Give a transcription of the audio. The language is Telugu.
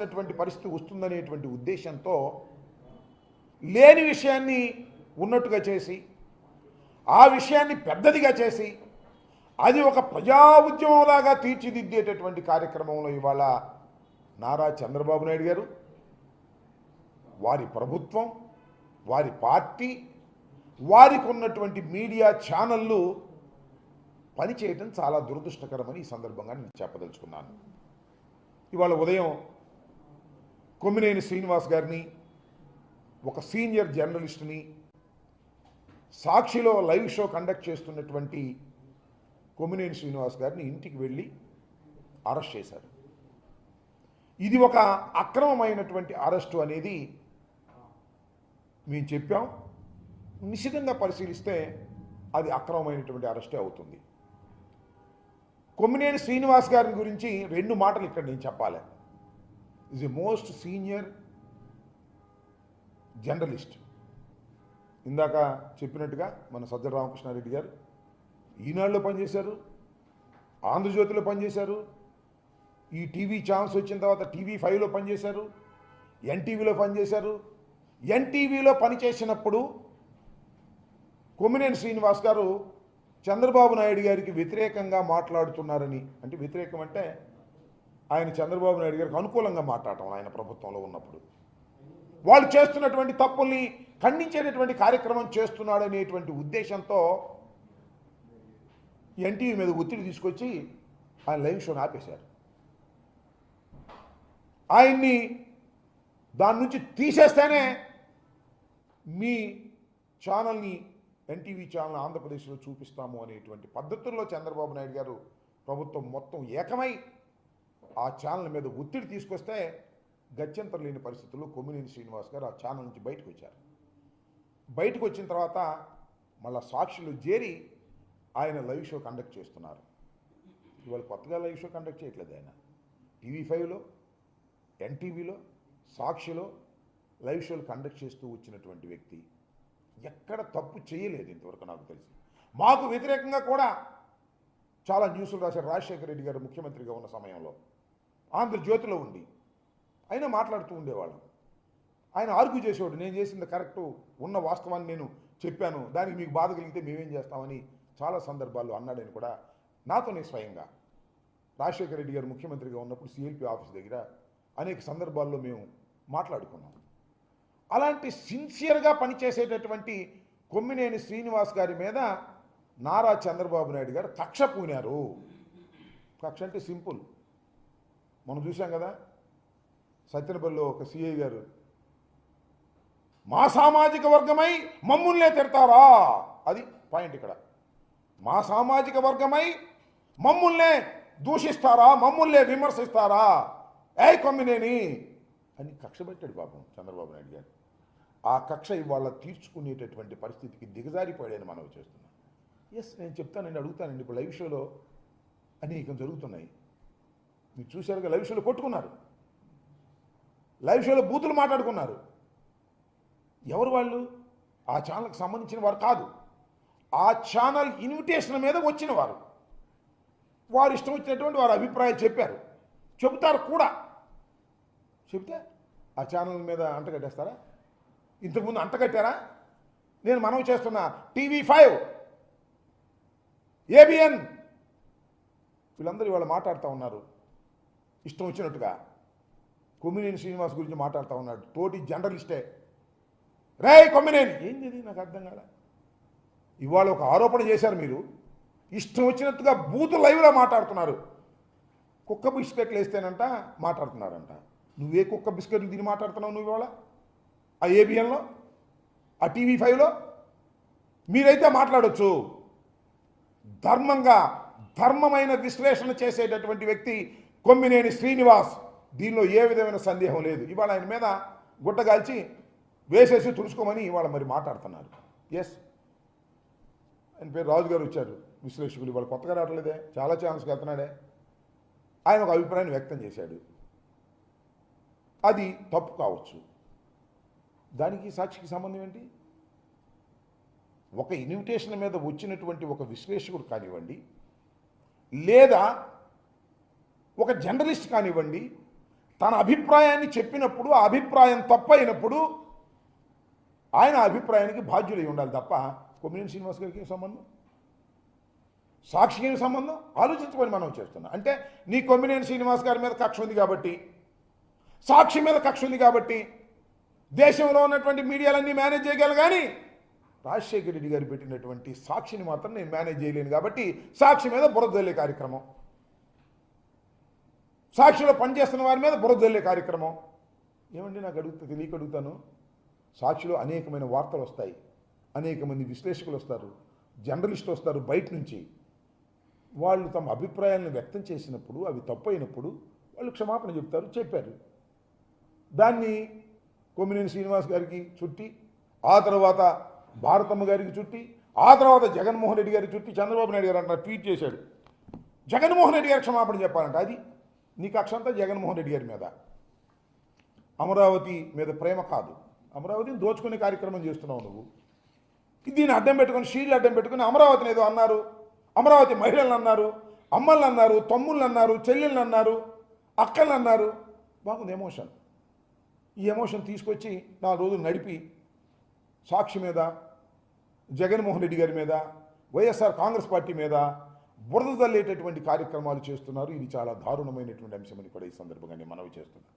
పరిస్థితి వస్తుందనేటువంటి ఉద్దేశంతో లేని విషయాన్ని ఉన్నట్టుగా చేసి ఆ విషయాన్ని పెద్దదిగా చేసి అది ఒక ప్రజా ఉద్యమంలాగా తీర్చిదిద్దేటటువంటి కార్యక్రమంలో ఇవాళ నారా చంద్రబాబు నాయుడు గారు వారి ప్రభుత్వం వారి పార్టీ వారికి ఉన్నటువంటి మీడియా ఛానళ్ళు పనిచేయటం చాలా దురదృష్టకరమని ఈ సందర్భంగా నేను చెప్పదలుచుకున్నాను. ఇవాళ ఉదయం కొమ్మినేని శ్రీనివాస్ గారిని ఒక సీనియర్ జర్నలిస్టుని సాక్షిలో లైవ్ షో కండక్ట్ చేస్తున్నటువంటి కొమ్మినేని శ్రీనివాస్ గారిని ఇంటికి వెళ్ళి అరెస్ట్ చేశారు. ఇది ఒక అక్రమమైనటువంటి అరెస్టు అనేది మేము చెప్పాం. నిశితంగా పరిశీలిస్తే అది అక్రమమైనటువంటి అరెస్టే అవుతుంది. కొమ్మినేని శ్రీనివాస్ గారి గురించి రెండు మాటలు ఇక్కడ నేను చెప్పాలి. Is a most senior journalist. ఇందాక చెప్పినట్టుగా మన సజ్జల రామకృష్ణారెడ్డి గారు ఈనాడులో పనిచేశారు, ఆంధ్రజ్యోతిలో పనిచేశారు, ఈ టీవీ ఛాన్స్ వచ్చిన తర్వాత TV5లో పనిచేశారు, NTVలో పనిచేశారు. NTVలో పనిచేసినప్పుడు కొమ్మినేని శ్రీనివాస్ గారు చంద్రబాబు నాయుడు గారికి వ్యతిరేకంగా మాట్లాడుతున్నారని, అంటే వ్యతిరేకం అంటే ఆయన చంద్రబాబు నాయుడు గారికి అనుకూలంగా మాట్లాడటం, ఆయన ప్రభుత్వంలో ఉన్నప్పుడు వాళ్ళు చేస్తున్నటువంటి తప్పుల్ని ఖండించేటటువంటి కార్యక్రమం చేస్తున్నాడనేటువంటి ఉద్దేశంతో NTV మీద ఒత్తిడి తీసుకొచ్చి ఆయన లైవ్ షోని ఆపేశారు. ఆయన్ని దాని నుంచి తీసేస్తేనే మీ ఛానల్ని NTV ఛానల్ ఆంధ్రప్రదేశ్లో చూపిస్తాము అనేటువంటి పద్ధతుల్లో చంద్రబాబు నాయుడు గారు ప్రభుత్వం మొత్తం ఏకమై ఆ ఛానల్ మీద ఒత్తిడి తీసుకొస్తే గత్యంతరం లేని పరిస్థితుల్లో కొమ్మినేని శ్రీనివాస్ గారు ఆ ఛానల్ నుంచి బయటకు వచ్చారు. బయటకు వచ్చిన తర్వాత మళ్ళీ సాక్షిలో చేరి ఆయన లైవ్ షో కండక్ట్ చేస్తున్నారు. ఇవాళ కొత్తగా లైవ్ షో కండక్ట్ చేయట్లేదు. ఆయన TV5లో NTVలో సాక్షిలో లైవ్ షోలు కండక్ట్ చేస్తూ వచ్చినటువంటి వ్యక్తి ఎక్కడ తప్పు చేయలేదు ఇంతవరకు నాకు తెలిసి. మాకు వ్యతిరేకంగా కూడా చాలా న్యూస్లు రాశారు. రాజశేఖర రెడ్డి గారు ముఖ్యమంత్రిగా ఉన్న సమయంలో ఆంధ్రజ్యోతిలో ఉండి అయినా మాట్లాడుతూ ఉండేవాళ్ళు. ఆయన ఆర్గ్యూ చేసేవాడు, నేను చేసింది కరెక్టు, ఉన్న వాస్తవాన్ని నేను చెప్పాను, దానికి మీకు బాధ కలిగితే మేమేం చేస్తామని చాలా సందర్భాల్లో అన్నాడని కూడా నాతోనే స్వయంగా రాజశేఖర రెడ్డి గారు ముఖ్యమంత్రిగా ఉన్నప్పుడు CLP ఆఫీస్ దగ్గర అనేక సందర్భాల్లో మేము మాట్లాడుకున్నాం. అలాంటి సిన్సియర్గా పనిచేసేటటువంటి కొమ్మినేని శ్రీనివాస్ గారి మీద నారా చంద్రబాబు నాయుడు గారు కక్ష పూనారు. కక్ష అంటే సింపుల్, మనం చూసాం కదా, సత్యనపల్లిలో ఒక CI గారు మా సామాజిక వర్గమై మమ్ముల్నే తిడతారా, అది పాయింట్ ఇక్కడ. మా సామాజిక వర్గమై మమ్ముల్నే దూషిస్తారా, మమ్ముల్నే విమర్శిస్తారా, ఏ కొమ్మినేని అని కక్ష పెట్టాడు పాపం చంద్రబాబు నాయుడు గారు. ఆ కక్ష ఇవాళ తీర్చుకునేటటువంటి పరిస్థితికి దిగజారిపోయాడని మనం చేస్తున్నాం. ఎస్, నేను చెప్తానండి, అడుగుతానండి. ఇప్పుడు లైవ్ షోలో అనేకం జరుగుతున్నాయి. మీరు చూశారుగా, లైవ్ షోలో కొట్టుకున్నారు, లైవ్ షోలో బూతులు మాట్లాడుకున్నారు. ఎవరు వాళ్ళు? ఆ ఛానల్కి సంబంధించిన వారు కాదు, ఆ ఛానల్ ఇన్విటేషన్ మీద వచ్చిన వారు. వారు ఇష్టం వచ్చినటువంటి వారు అభిప్రాయాలు చెప్పారు, చెబుతారు కూడా. చెబితే ఆ ఛానల్ మీద అంటగట్టేస్తారా? ఇంతకుముందు అంటగట్టారా? నేను మనవి చేస్తున్నా, TV5, ABN వీళ్ళందరూ ఇవాళ మాట్లాడుతూ ఉన్నారు ఇష్టం వచ్చినట్టుగా. కొమ్మినేని శ్రీనివాస్ గురించి మాట్లాడుతూ ఉన్నాడు, తోటి జర్నలిస్టే. రే కొమ్మినేని ఏంది నాకు అర్థం కాలే. ఇవాళ ఒక ఆరోపణ చేశారు మీరు, ఇష్టం వచ్చినట్టుగా బూతు లైవ్లో మాట్లాడుతున్నారు. కుక్క బిస్కెట్లు వేస్తేనంట మాట్లాడుతున్నారంట. నువ్వే కుక్క బిస్కెట్లు తిని మాట్లాడుతున్నావు నువ్వు ఇవాళ? ఆ ABNలో, ఆ TV5లో మీరైతే మాట్లాడొచ్చు. ధర్మంగా ధర్మమైన విశ్లేషణ చేసేటటువంటి వ్యక్తి కొమ్మినేని శ్రీనివాస్. దీనిలో ఏ విధమైన సందేహం లేదు. ఇవాళ ఆయన మీద గుట్టగాల్చి వేసేసి తుడుచుకోమని ఇవాళ మరి మాట్లాడుతున్నారు. ఎస్, ఆయన పేరు రాజు గారు వచ్చారు, విశ్లేషకులు. ఇవాళ కొత్తగా రావట్లేదే, చాలా ఛానల్స్కి వెళ్తున్నాడే. ఆయన ఒక అభిప్రాయాన్ని వ్యక్తం చేశాడు, అది తప్పు కావచ్చు. దానికి సాక్షికి సంబంధం ఏంటి? ఒక ఇన్విటేషన్ మీద వచ్చినటువంటి ఒక విశ్లేషకుడు కానివ్వండి, లేదా ఒక జర్నలిస్ట్ కానివ్వండి, తన అభిప్రాయాన్ని చెప్పినప్పుడు ఆ అభిప్రాయం తప్పైనప్పుడు ఆయన అభిప్రాయానికి బాధ్యులై ఉండాలి తప్ప కొమ్మినేని శ్రీనివాస్ గారికి ఏం సంబంధం, సాక్షికి ఏం సంబంధం ఆలోచించుకొని మనం చేస్తున్నాం. అంటే నీ కొమ్మినేని శ్రీనివాస్ గారి మీద కక్ష ఉంది కాబట్టి, సాక్షి మీద కక్ష ఉంది కాబట్టి దేశంలో ఉన్నటువంటి మీడియాలన్నీ మేనేజ్ చేయగలను, కానీ రాజశేఖర రెడ్డి గారు పెట్టినటువంటి సాక్షిని మాత్రం నేను మేనేజ్ చేయలేను కాబట్టి సాక్షి మీద బురద జల్లే కార్యక్రమం, సాక్షిలో పనిచేస్తున్న వారి మీద బురద జల్లే కార్యక్రమం. ఏమండి నాకు తెలియక అడుగుతాను. సాక్షిలో అనేకమైన వార్తలు వస్తాయి, అనేక మంది విశ్లేషకులు వస్తారు, జర్నలిస్టులు వస్తారు బయట నుంచి. వాళ్ళు తమ అభిప్రాయాలను వ్యక్తం చేసినప్పుడు అవి తప్పు అయినప్పుడు వాళ్ళు క్షమాపణ చెప్తారు, చెప్పారు. దాన్ని కొమ్మినేని శ్రీనివాస్ గారికి చుట్టి, ఆ తర్వాత భారతమ్మ గారికి చుట్టి, ఆ తర్వాత జగన్మోహన్ రెడ్డి గారికి చుట్టి చంద్రబాబు నాయుడు గారు అంటారు ట్వీట్ చేశాడు, జగన్మోహన్ రెడ్డి గారికి క్షమాపణ చెప్పాలంట. అది నీ కక్ష అంతా జగన్మోహన్ రెడ్డి గారి మీద. అమరావతి మీద ప్రేమ కాదు, అమరావతిని దోచుకునే కార్యక్రమం చేస్తున్నావు నువ్వు. దీన్ని అడ్డం పెట్టుకుని, షీల్డ్ అడ్డం పెట్టుకుని అమరావతిని ఏదో అన్నారు, అమరావతి మహిళలను అన్నారు, అమ్మల్ని అన్నారు, తమ్ముళ్ళని అన్నారు, చెల్లెళ్ళని అన్నారు, అక్కల్ని అన్నారు. బాగుంది ఎమోషన్. ఈ ఎమోషన్ తీసుకొచ్చి 4 రోజులు నడిపి సాక్షి మీద, జగన్మోహన్ రెడ్డి గారి మీద, వైఎస్ఆర్ కాంగ్రెస్ పార్టీ మీద బురద జల్లేటటువంటి కార్యక్రమాలు చేస్తున్నారు. ఇది చాలా దారుణమైనటువంటి అంశమని కూడా ఈ సందర్భంగా నేను మనవి చేస్తున్నాను.